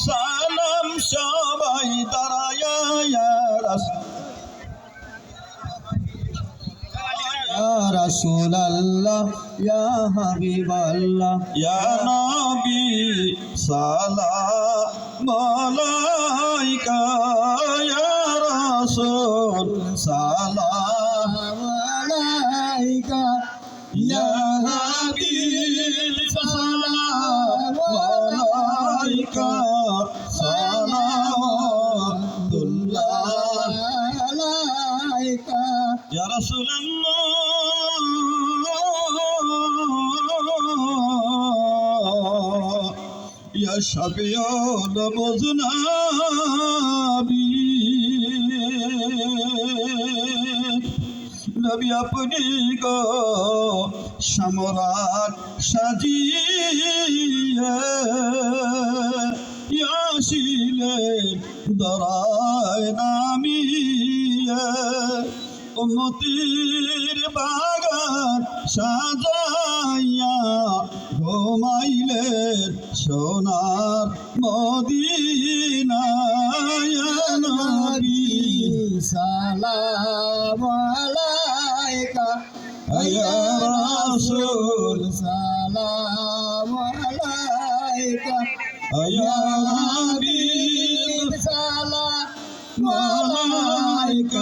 সালাম সবাই দাঁড়ায়া رسول الله يا حبيب الله يا نبي سلام عليك يا رسول سلام عليك يا حبيب سلام عليك سلام الله عليك يا رسول الله يا شفيع المذنبين নবী আপনি গো সম্রাট সাজিয়ে ইয়াসিলের দরায় নামিয়ে উম্মতির বাগান সাজাইয়া ঘুমাইলেন সোনার মদিনায় নবী سلام عليك يا رسول سلام عليك يا حبيب سلام عليك